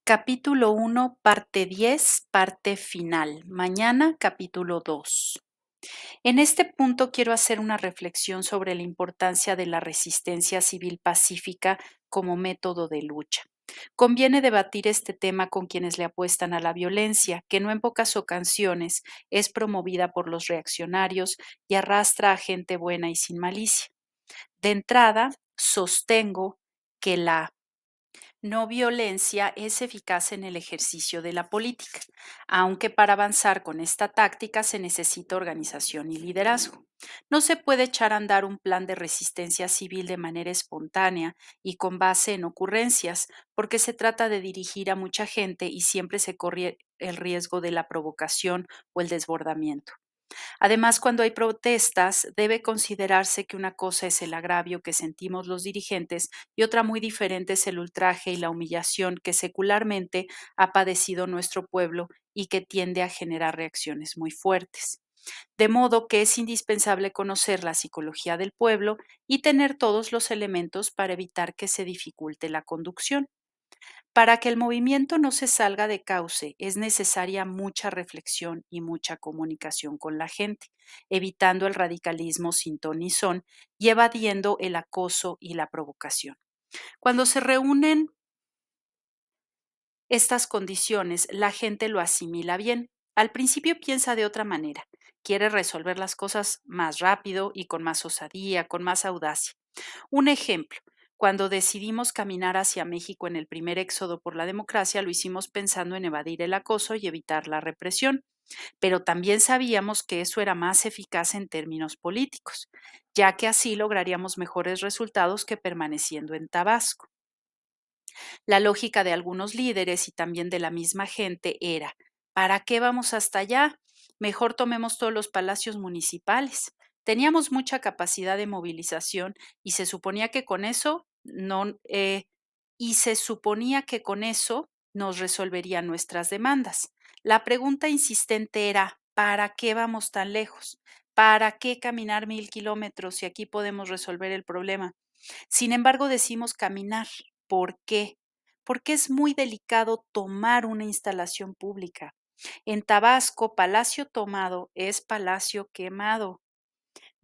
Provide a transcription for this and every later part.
Capítulo 1, parte 10, parte final. Mañana, capítulo 2. En este punto quiero hacer una reflexión sobre la importancia de la resistencia civil pacífica como método de lucha. Conviene debatir este tema con quienes le apuestan a la violencia, que no en pocas ocasiones es promovida por los reaccionarios y arrastra a gente buena y sin malicia. De entrada, sostengo que la no violencia es eficaz en el ejercicio de la política, aunque para avanzar con esta táctica se necesita organización y liderazgo. No se puede echar a andar un plan de resistencia civil de manera espontánea y con base en ocurrencias, porque se trata de dirigir a mucha gente y siempre se corre el riesgo de la provocación o el desbordamiento. Además, cuando hay protestas, debe considerarse que una cosa es el agravio que sentimos los dirigentes y otra muy diferente es el ultraje y la humillación que secularmente ha padecido nuestro pueblo y que tiende a generar reacciones muy fuertes. De modo que es indispensable conocer la psicología del pueblo y tener todos los elementos para evitar que se dificulte la conducción. Para que el movimiento no se salga de cauce, es necesaria mucha reflexión y mucha comunicación con la gente, evitando el radicalismo sin ton ni son y evadiendo el acoso y la provocación. Cuando se reúnen estas condiciones, la gente lo asimila bien. Al principio piensa de otra manera, quiere resolver las cosas más rápido y con más osadía, con más audacia. Un ejemplo, cuando decidimos caminar hacia México en el primer éxodo por la democracia, lo hicimos pensando en evadir el acoso y evitar la represión, pero también sabíamos que eso era más eficaz en términos políticos, ya que así lograríamos mejores resultados que permaneciendo en Tabasco. La lógica de algunos líderes y también de la misma gente era, ¿para qué vamos hasta allá? Mejor tomemos todos los palacios municipales. Teníamos mucha capacidad de movilización y se suponía que con eso no y se suponía que con eso nos resolverían nuestras demandas. La pregunta insistente era, ¿para qué vamos tan lejos? ¿Para qué caminar 1000 kilómetros si aquí podemos resolver el problema? Sin embargo, decimos caminar. ¿Por qué? Porque es muy delicado tomar una instalación pública. En Tabasco, palacio tomado es palacio quemado.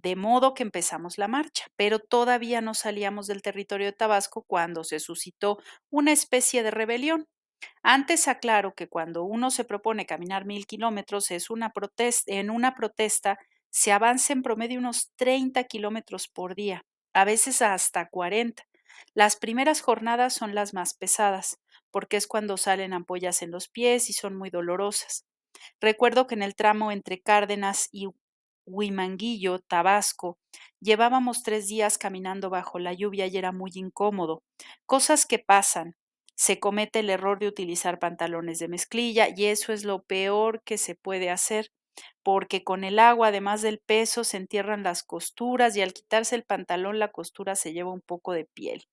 De modo que empezamos la marcha, pero todavía no salíamos del territorio de Tabasco cuando se suscitó una especie de rebelión. Antes aclaro que cuando uno se propone caminar 1000 kilómetros es en una protesta se avanza en promedio unos 30 kilómetros por día, a veces hasta 40. Las primeras jornadas son las más pesadas, porque es cuando salen ampollas en los pies y son muy dolorosas. Recuerdo que en el tramo entre Cárdenas y Huimanguillo, Tabasco, llevábamos 3 días caminando bajo la lluvia y era muy incómodo. Cosas que pasan. Se comete el error de utilizar pantalones de mezclilla y eso es lo peor que se puede hacer, porque con el agua, además del peso, se entierran las costuras y al quitarse el pantalón la costura se lleva un poco de piel.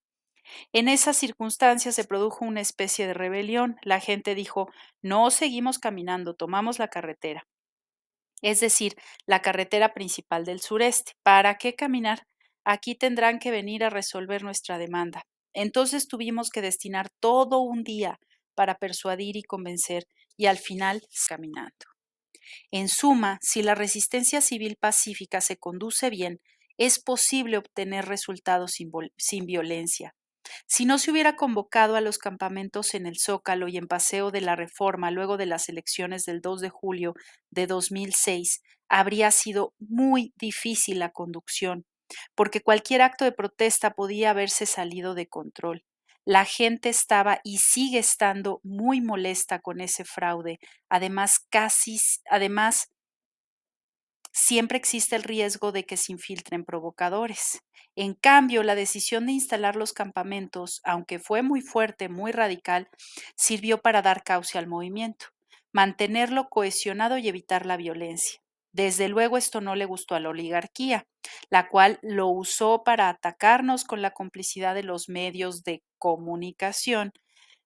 En esas circunstancias se produjo una especie de rebelión. La gente dijo, no seguimos caminando, tomamos la carretera, es decir, la carretera principal del sureste. ¿Para qué caminar? Aquí tendrán que venir a resolver nuestra demanda. Entonces tuvimos que destinar todo un día para persuadir y convencer y al final caminando. En suma, si la resistencia civil pacífica se conduce bien, es posible obtener resultados sin violencia. Si no se hubiera convocado a los campamentos en el Zócalo y en Paseo de la Reforma luego de las elecciones del 2 de julio de 2006, habría sido muy difícil la conducción, porque cualquier acto de protesta podía haberse salido de control. La gente estaba y sigue estando muy molesta con ese fraude. Además, siempre existe el riesgo de que se infiltren provocadores. En cambio, la decisión de instalar los campamentos, aunque fue muy fuerte, muy radical, sirvió para dar cauce al movimiento, mantenerlo cohesionado y evitar la violencia. Desde luego esto no le gustó a la oligarquía, la cual lo usó para atacarnos con la complicidad de los medios de comunicación,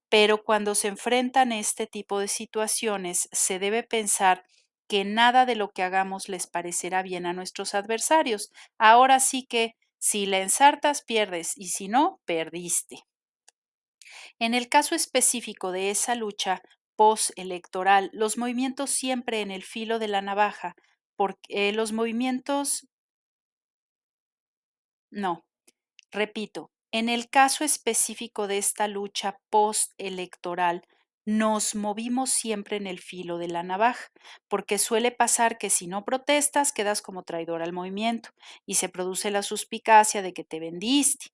pero cuando se enfrentan este tipo de situaciones, se debe pensar que nada de lo que hagamos les parecerá bien a nuestros adversarios. Ahora sí que si la ensartas pierdes y si no, perdiste. En el caso específico de esa lucha postelectoral, los movimientos siempre en el filo de la navaja, porque los movimientos, no, repito, en el caso específico de esta lucha postelectoral, nos movimos siempre en el filo de la navaja, porque suele pasar que si no protestas quedas como traidor al movimiento y se produce la suspicacia de que te vendiste.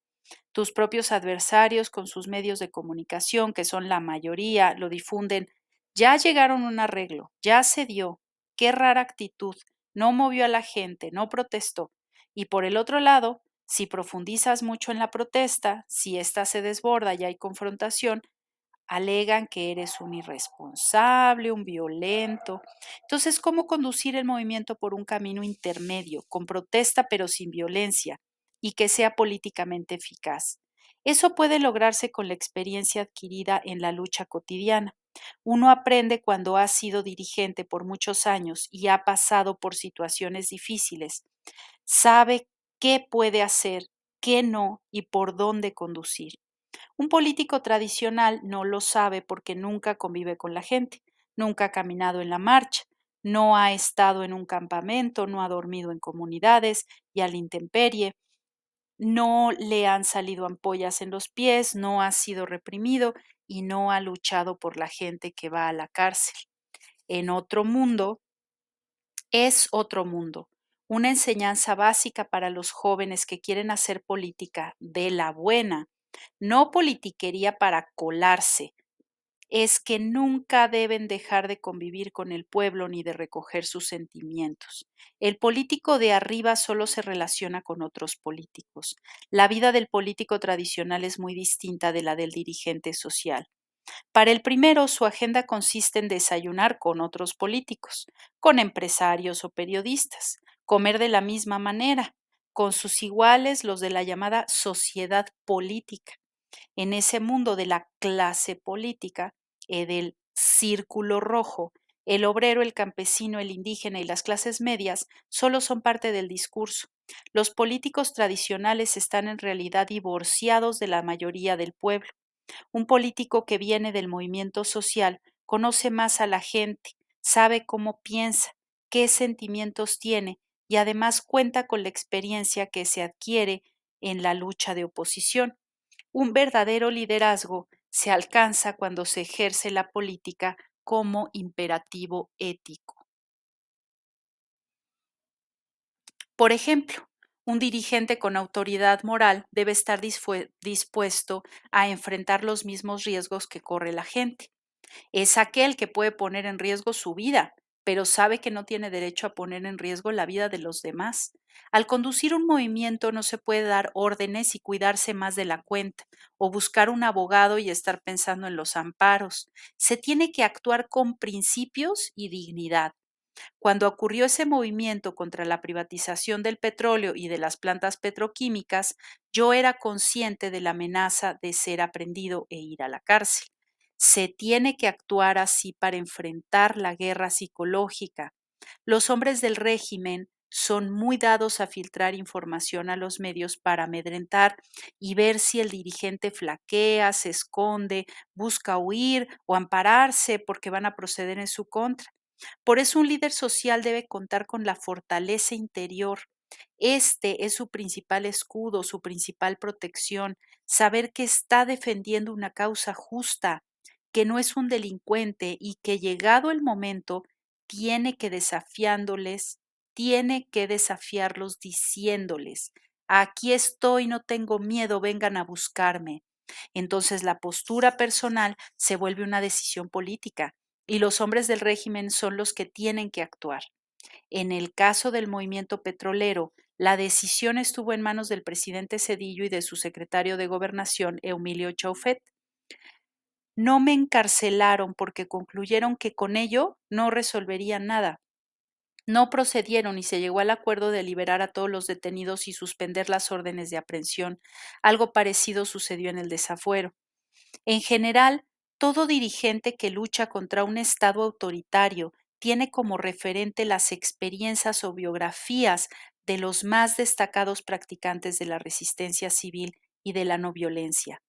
Tus propios adversarios con sus medios de comunicación, que son la mayoría, lo difunden. Ya llegaron a un arreglo, ya se dio. Qué rara actitud. No movió a la gente, no protestó. Y por el otro lado, si profundizas mucho en la protesta, si ésta se desborda y hay confrontación, alegan que eres un irresponsable, un violento. Entonces, ¿cómo conducir el movimiento por un camino intermedio, con protesta pero sin violencia, y que sea políticamente eficaz? Eso puede lograrse con la experiencia adquirida en la lucha cotidiana. Uno aprende cuando ha sido dirigente por muchos años y ha pasado por situaciones difíciles. Sabe qué puede hacer, qué no y por dónde conducir. Un político tradicional no lo sabe porque nunca convive con la gente, nunca ha caminado en la marcha, no ha estado en un campamento, no ha dormido en comunidades y a la intemperie, no le han salido ampollas en los pies, no ha sido reprimido y no ha luchado por la gente que va a la cárcel. En otro mundo, es otro mundo. Una enseñanza básica para los jóvenes que quieren hacer política de la buena, no politiquería para colarse, es que nunca deben dejar de convivir con el pueblo ni de recoger sus sentimientos. El político de arriba solo se relaciona con otros políticos. La vida del político tradicional es muy distinta de la del dirigente social. Para el primero, su agenda consiste en desayunar con otros políticos, con empresarios o periodistas, comer de la misma manera, con sus iguales, los de la llamada sociedad política. En ese mundo de la clase política, del círculo rojo, el obrero, el campesino, el indígena y las clases medias solo son parte del discurso. Los políticos tradicionales están en realidad divorciados de la mayoría del pueblo. Un político que viene del movimiento social conoce más a la gente, sabe cómo piensa, qué sentimientos tiene y además cuenta con la experiencia que se adquiere en la lucha de oposición. Un verdadero liderazgo se alcanza cuando se ejerce la política como imperativo ético. Por ejemplo, un dirigente con autoridad moral debe estar dispuesto a enfrentar los mismos riesgos que corre la gente. Es aquel que puede poner en riesgo su vida, pero sabe que no tiene derecho a poner en riesgo la vida de los demás. Al conducir un movimiento no se puede dar órdenes y cuidarse más de la cuenta, o buscar un abogado y estar pensando en los amparos. Se tiene que actuar con principios y dignidad. Cuando ocurrió ese movimiento contra la privatización del petróleo y de las plantas petroquímicas, yo era consciente de la amenaza de ser aprendido e ir a la cárcel. Se tiene que actuar así para enfrentar la guerra psicológica. Los hombres del régimen son muy dados a filtrar información a los medios para amedrentar y ver si el dirigente flaquea, se esconde, busca huir o ampararse porque van a proceder en su contra. Por eso un líder social debe contar con la fortaleza interior. Este es su principal escudo, su principal protección, saber que está defendiendo una causa justa, que no es un delincuente y que llegado el momento tiene que desafiarlos diciéndoles, aquí estoy, no tengo miedo, vengan a buscarme. Entonces la postura personal se vuelve una decisión política y los hombres del régimen son los que tienen que actuar. En el caso del movimiento petrolero, la decisión estuvo en manos del presidente Cedillo y de su secretario de Gobernación, Emilio Chaufet. No me encarcelaron porque concluyeron que con ello no resolverían nada. No procedieron y se llegó al acuerdo de liberar a todos los detenidos y suspender las órdenes de aprehensión. Algo parecido sucedió en el desafuero. En general, todo dirigente que lucha contra un Estado autoritario tiene como referente las experiencias o biografías de los más destacados practicantes de la resistencia civil y de la no violencia.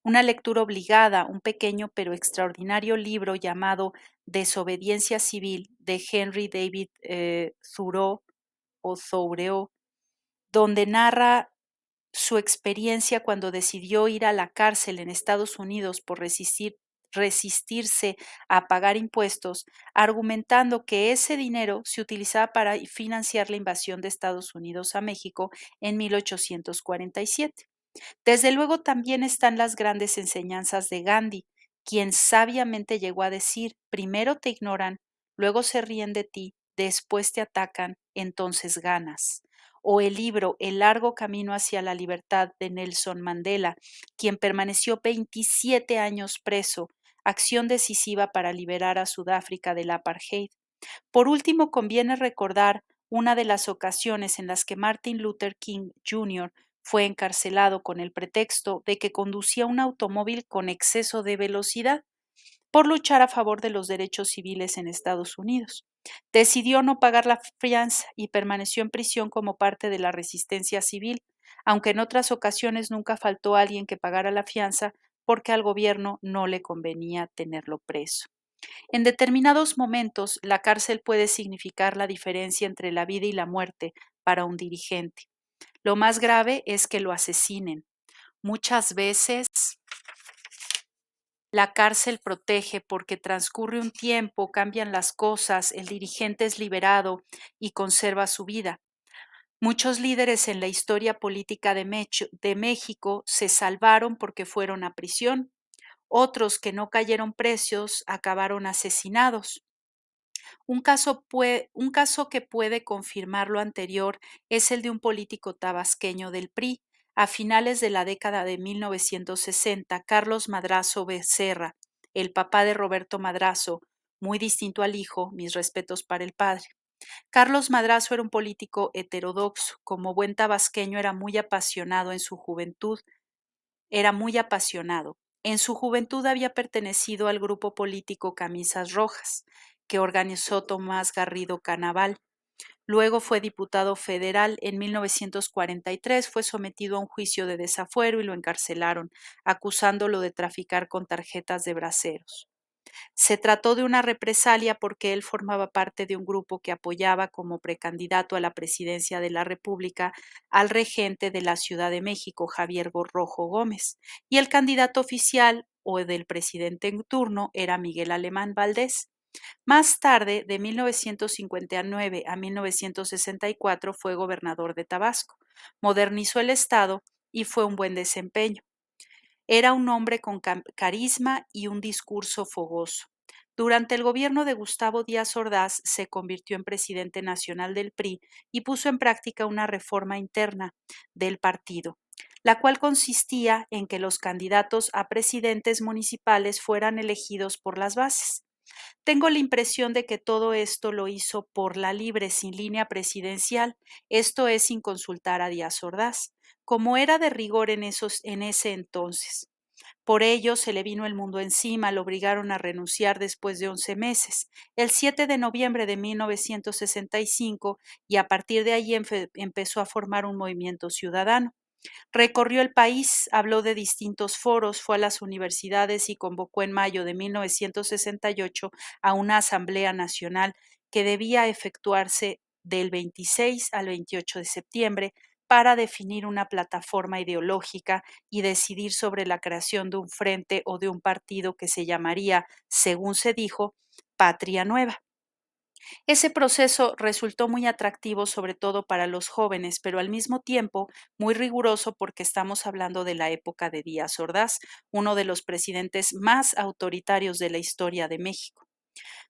Una lectura obligada, un pequeño pero extraordinario libro llamado Desobediencia Civil de Henry David Thoreau o Thoreau, donde narra su experiencia cuando decidió ir a la cárcel en Estados Unidos por resistirse a pagar impuestos, argumentando que ese dinero se utilizaba para financiar la invasión de Estados Unidos a México en 1847. Desde luego también están las grandes enseñanzas de Gandhi, quien sabiamente llegó a decir: primero te ignoran, luego se ríen de ti, después te atacan, entonces ganas. O el libro El largo camino hacia la libertad de Nelson Mandela, quien permaneció 27 años preso, acción decisiva para liberar a Sudáfrica del apartheid. Por último, conviene recordar una de las ocasiones en las que Martin Luther King Jr. fue encarcelado con el pretexto de que conducía un automóvil con exceso de velocidad por luchar a favor de los derechos civiles en Estados Unidos. Decidió no pagar la fianza y permaneció en prisión como parte de la resistencia civil, aunque en otras ocasiones nunca faltó alguien que pagara la fianza porque al gobierno no le convenía tenerlo preso. En determinados momentos, la cárcel puede significar la diferencia entre la vida y la muerte para un dirigente. Lo más grave es que lo asesinen. Muchas veces la cárcel protege porque transcurre un tiempo, cambian las cosas, el dirigente es liberado y conserva su vida. Muchos líderes en la historia política de México se salvaron porque fueron a prisión. Otros que no cayeron presos acabaron asesinados. Un caso que puede confirmar lo anterior es el de un político tabasqueño del PRI. A finales de la década de 1960, Carlos Madrazo Becerra, el papá de Roberto Madrazo, muy distinto al hijo, mis respetos para el padre. Carlos Madrazo era un político heterodoxo, como buen tabasqueño era muy apasionado en su juventud, era muy apasionado. En su juventud había pertenecido al grupo político Camisas Rojas, que organizó Tomás Garrido Canaval. Luego fue diputado federal. En 1943 fue sometido a un juicio de desafuero y lo encarcelaron, acusándolo de traficar con tarjetas de braceros. Se trató de una represalia porque él formaba parte de un grupo que apoyaba como precandidato a la presidencia de la República al regente de la Ciudad de México, Javier Rojo Gómez, y el candidato oficial o del presidente en turno era Miguel Alemán Valdés. Más tarde, de 1959 a 1964, fue gobernador de Tabasco, modernizó el estado y fue un buen desempeño. Era un hombre con carisma y un discurso fogoso. Durante el gobierno de Gustavo Díaz Ordaz se convirtió en presidente nacional del PRI y puso en práctica una reforma interna del partido, la cual consistía en que los candidatos a presidentes municipales fueran elegidos por las bases. Tengo la impresión de que todo esto lo hizo por la libre, sin línea presidencial, esto es, sin consultar a Díaz Ordaz, como era de rigor en ese entonces. Por ello se le vino el mundo encima, lo obligaron a renunciar después de 11 meses, el 7 de noviembre de 1965, y a partir de ahí empezó a formar un movimiento ciudadano. Recorrió el país, habló de distintos foros, fue a las universidades y convocó en mayo de 1968 a una Asamblea Nacional que debía efectuarse del 26 al 28 de septiembre para definir una plataforma ideológica y decidir sobre la creación de un frente o de un partido que se llamaría, según se dijo, Patria Nueva. Ese proceso resultó muy atractivo sobre todo para los jóvenes, pero al mismo tiempo muy riguroso porque estamos hablando de la época de Díaz Ordaz, uno de los presidentes más autoritarios de la historia de México.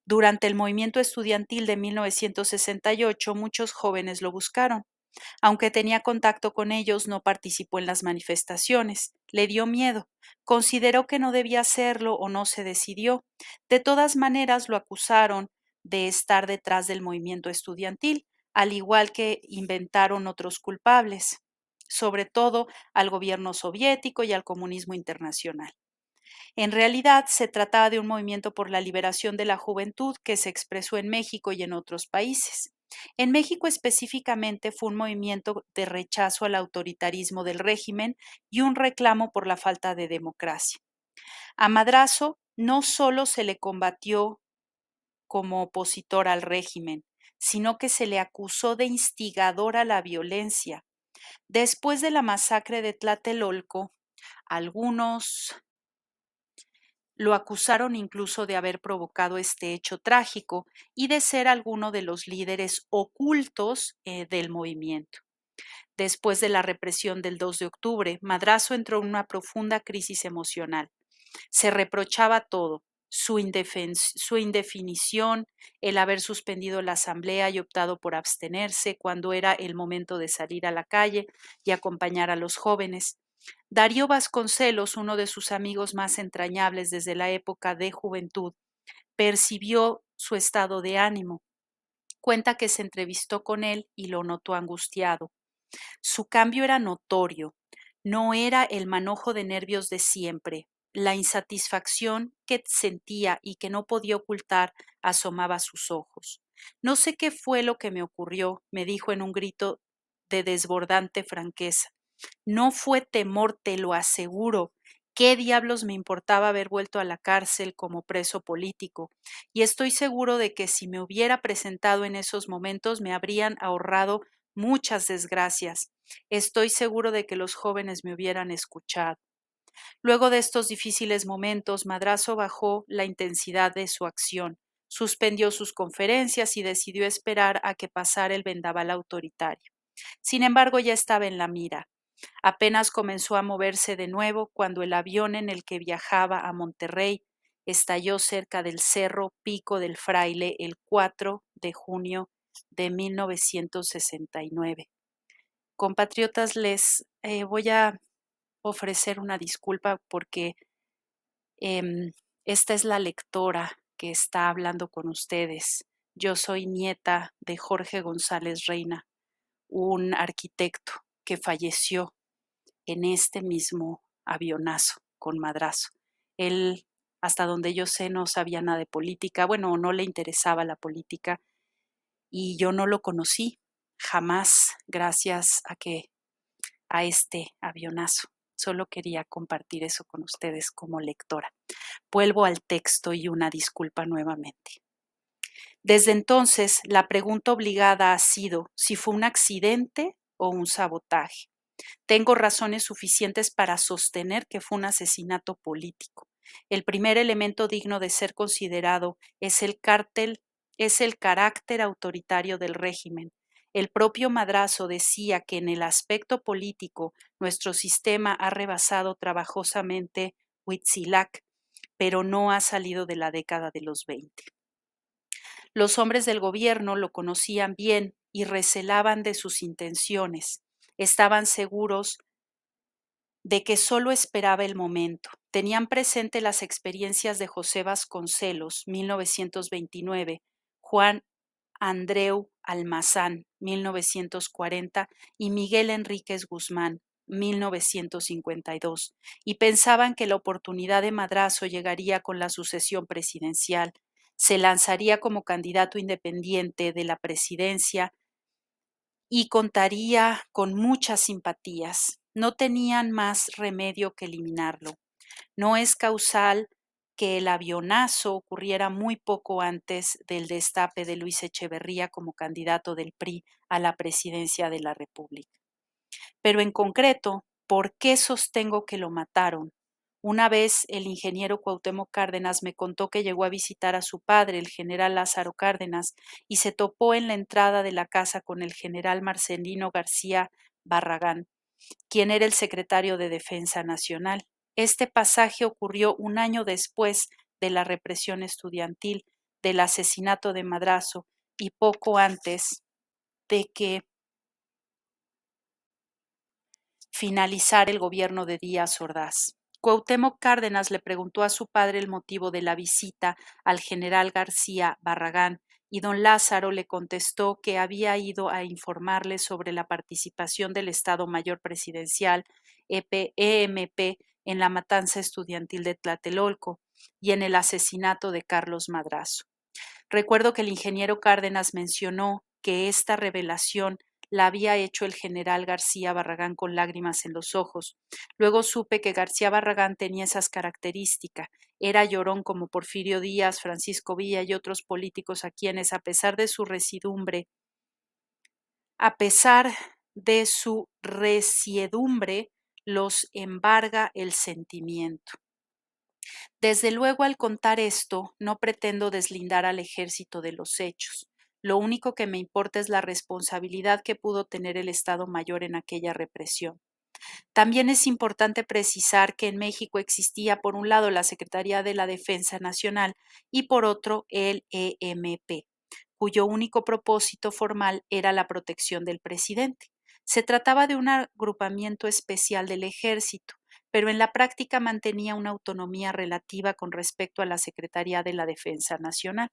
Durante el movimiento estudiantil de 1968, muchos jóvenes lo buscaron. Aunque tenía contacto con ellos, no participó en las manifestaciones. Le dio miedo. Consideró que no debía hacerlo o no se decidió. De todas maneras, lo acusaron de estar detrás del movimiento estudiantil, al igual que inventaron otros culpables, sobre todo al gobierno soviético y al comunismo internacional. En realidad, se trataba de un movimiento por la liberación de la juventud que se expresó en México y en otros países. En México específicamente fue un movimiento de rechazo al autoritarismo del régimen y un reclamo por la falta de democracia. A Madrazo no solo se le combatió como opositor al régimen, sino que se le acusó de instigador a la violencia. Después de la masacre de Tlatelolco, algunos lo acusaron incluso de haber provocado este hecho trágico y de ser alguno de los líderes ocultos del movimiento. Después de la represión del 2 de octubre, Madrazo entró en una profunda crisis emocional. Se reprochaba todo, su indefinición, el haber suspendido la asamblea y optado por abstenerse cuando era el momento de salir a la calle y acompañar a los jóvenes. Darío Vasconcelos, uno de sus amigos más entrañables desde la época de juventud, percibió su estado de ánimo. Cuenta que se entrevistó con él y lo notó angustiado. Su cambio era notorio, no era el manojo de nervios de siempre. La insatisfacción que sentía y que no podía ocultar asomaba a sus ojos. No sé qué fue lo que me ocurrió, me dijo en un grito de desbordante franqueza. No fue temor, te lo aseguro. ¿Qué diablos me importaba haber vuelto a la cárcel como preso político? Y estoy seguro de que si me hubiera presentado en esos momentos me habrían ahorrado muchas desgracias. Estoy seguro de que los jóvenes me hubieran escuchado. Luego de estos difíciles momentos, Madrazo bajó la intensidad de su acción, suspendió sus conferencias y decidió esperar a que pasara el vendaval autoritario. Sin embargo, ya estaba en la mira. Apenas comenzó a moverse de nuevo cuando el avión en el que viajaba a Monterrey estalló cerca del Cerro Pico del Fraile el 4 de junio de 1969. Compatriotas, les voy a ofrecer una disculpa porque em, esta es la lectora que está hablando con ustedes. Yo soy nieta de Jorge González Reina, un arquitecto que falleció en este mismo avionazo con Madrazo. Él, hasta donde yo sé, no sabía nada de política, bueno, no le interesaba la política y yo no lo conocí jamás gracias a este avionazo. Solo quería compartir eso con ustedes como lectora. Vuelvo al texto y una disculpa nuevamente. Desde entonces, la pregunta obligada ha sido si fue un accidente o un sabotaje. Tengo razones suficientes para sostener que fue un asesinato político. El primer elemento digno de ser considerado es el carácter autoritario del régimen. El propio Madrazo decía que en el aspecto político nuestro sistema ha rebasado trabajosamente Huitzilac, pero no ha salido de la década de los 20. Los hombres del gobierno lo conocían bien y recelaban de sus intenciones. Estaban seguros de que solo esperaba el momento. Tenían presente las experiencias de José Vasconcelos, 1929, Juan Andreu Almazán, 1940, y Miguel Enríquez Guzmán, 1952, y pensaban que la oportunidad de Madrazo llegaría con la sucesión presidencial. Se lanzaría como candidato independiente de la presidencia y contaría con muchas simpatías. No tenían más remedio que eliminarlo. No es causal que el avionazo ocurriera muy poco antes del destape de Luis Echeverría como candidato del PRI a la presidencia de la República. Pero en concreto, ¿por qué sostengo que lo mataron? Una vez el ingeniero Cuauhtémoc Cárdenas me contó que llegó a visitar a su padre, el general Lázaro Cárdenas, y se topó en la entrada de la casa con el general Marcelino García Barragán, quien era el secretario de Defensa Nacional. Este pasaje ocurrió un año después de la represión estudiantil, del asesinato de Madrazo y poco antes de que finalizara el gobierno de Díaz Ordaz. Cuauhtémoc Cárdenas le preguntó a su padre el motivo de la visita al general García Barragán y don Lázaro le contestó que había ido a informarle sobre la participación del Estado Mayor Presidencial EMP en la matanza estudiantil de Tlatelolco y en el asesinato de Carlos Madrazo. Recuerdo que el ingeniero Cárdenas mencionó que esta revelación la había hecho el general García Barragán con lágrimas en los ojos. Luego supe que García Barragán tenía esas características. Era llorón como Porfirio Díaz, Francisco Villa y otros políticos a quienes, a pesar de su resiedumbre, los embarga el sentimiento. Desde luego, al contar esto, no pretendo deslindar al ejército de los hechos. Lo único que me importa es la responsabilidad que pudo tener el Estado Mayor en aquella represión. También es importante precisar que en México existía por un lado la Secretaría de la Defensa Nacional y por otro el EMP, cuyo único propósito formal era la protección del presidente. Se trataba de un agrupamiento especial del ejército, pero en la práctica mantenía una autonomía relativa con respecto a la Secretaría de la Defensa Nacional.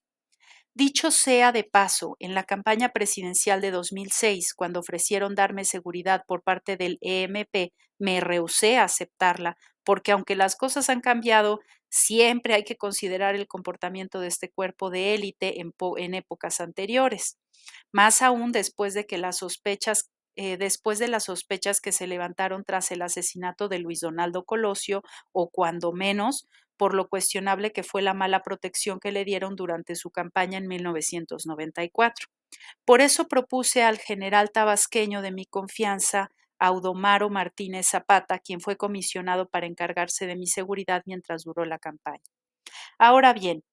Dicho sea de paso, en la campaña presidencial de 2006, cuando ofrecieron darme seguridad por parte del EMP, me rehusé a aceptarla, porque aunque las cosas han cambiado, siempre hay que considerar el comportamiento de este cuerpo de élite en épocas anteriores. Más aún después de las sospechas que se levantaron tras el asesinato de Luis Donaldo Colosio, o cuando menos, por lo cuestionable que fue la mala protección que le dieron durante su campaña en 1994. Por eso propuse al general tabasqueño de mi confianza, Audomaro Martínez Zapata, quien fue comisionado para encargarse de mi seguridad mientras duró la campaña. Ahora bien,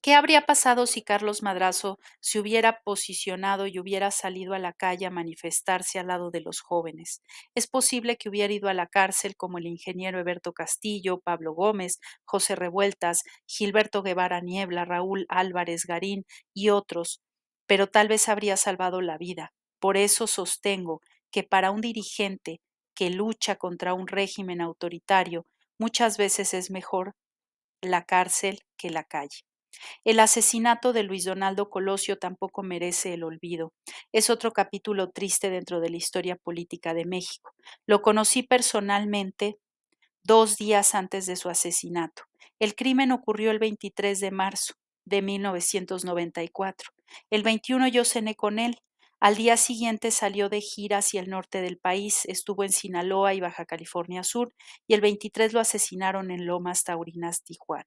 ¿qué habría pasado si Carlos Madrazo se hubiera posicionado y hubiera salido a la calle a manifestarse al lado de los jóvenes? Es posible que hubiera ido a la cárcel como el ingeniero Eberto Castillo, Pablo Gómez, José Revueltas, Gilberto Guevara Niebla, Raúl Álvarez Garín y otros, pero tal vez habría salvado la vida. Por eso sostengo que para un dirigente que lucha contra un régimen autoritario, muchas veces es mejor la cárcel que la calle. El asesinato de Luis Donaldo Colosio tampoco merece el olvido. Es otro capítulo triste dentro de la historia política de México. Lo conocí personalmente 2 días antes de su asesinato. El crimen ocurrió el 23 de marzo de 1994. El 21 yo cené con él. Al día siguiente salió de gira hacia el norte del país, estuvo en Sinaloa y Baja California Sur, y el 23 lo asesinaron en Lomas Taurinas, Tijuana.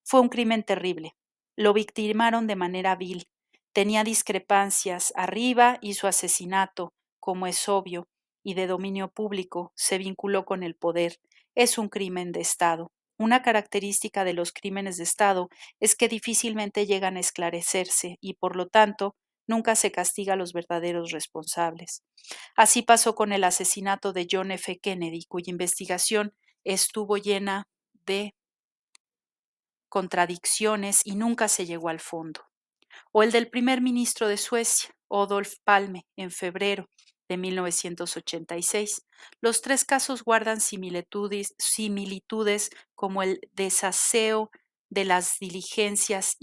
Fue un crimen terrible. Lo victimaron de manera vil. Tenía discrepancias arriba y su asesinato, como es obvio, y de dominio público, se vinculó con el poder. Es un crimen de Estado. Una característica de los crímenes de Estado es que difícilmente llegan a esclarecerse y, por lo tanto, nunca se castiga a los verdaderos responsables. Así pasó con el asesinato de John F. Kennedy, cuya investigación estuvo llena de contradicciones y nunca se llegó al fondo. O el del primer ministro de Suecia, Olof Palme, en febrero de 1986. Los tres casos guardan similitudes como el desaseo de las diligencias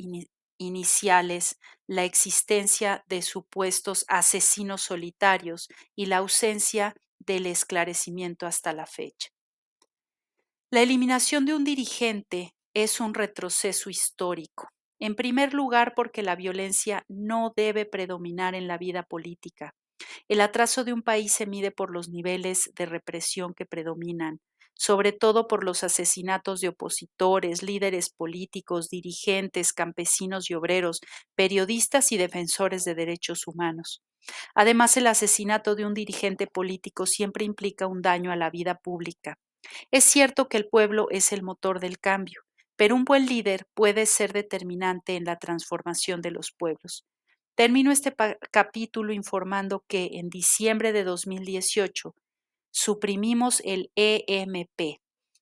iniciales, la existencia de supuestos asesinos solitarios y la ausencia del esclarecimiento hasta la fecha. La eliminación de un dirigente es un retroceso histórico. En primer lugar, porque la violencia no debe predominar en la vida política. El atraso de un país se mide por los niveles de represión que predominan, sobre todo por los asesinatos de opositores, líderes políticos, dirigentes, campesinos y obreros, periodistas y defensores de derechos humanos. Además, el asesinato de un dirigente político siempre implica un daño a la vida pública. Es cierto que el pueblo es el motor del cambio, pero un buen líder puede ser determinante en la transformación de los pueblos. Termino este capítulo informando que en diciembre de 2018 suprimimos el EMP.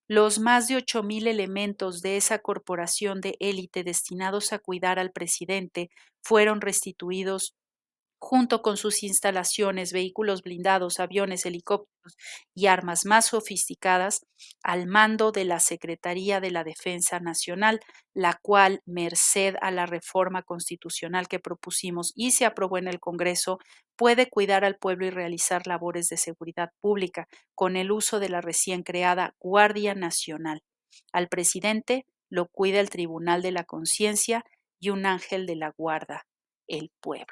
Los más de 8,000 elementos de esa corporación de élite destinados a cuidar al presidente fueron restituidos junto con sus instalaciones, vehículos blindados, aviones, helicópteros y armas más sofisticadas, al mando de la Secretaría de la Defensa Nacional, la cual, merced a la reforma constitucional que propusimos y se aprobó en el Congreso, puede cuidar al pueblo y realizar labores de seguridad pública con el uso de la recién creada Guardia Nacional. Al presidente lo cuida el Tribunal de la Conciencia y un ángel de la guarda, el pueblo.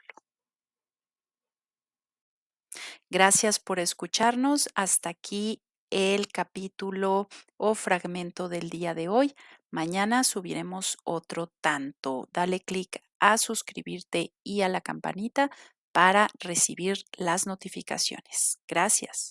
Gracias por escucharnos. Hasta aquí el capítulo o fragmento del día de hoy. Mañana subiremos otro tanto. Dale clic a suscribirte y a la campanita para recibir las notificaciones. Gracias.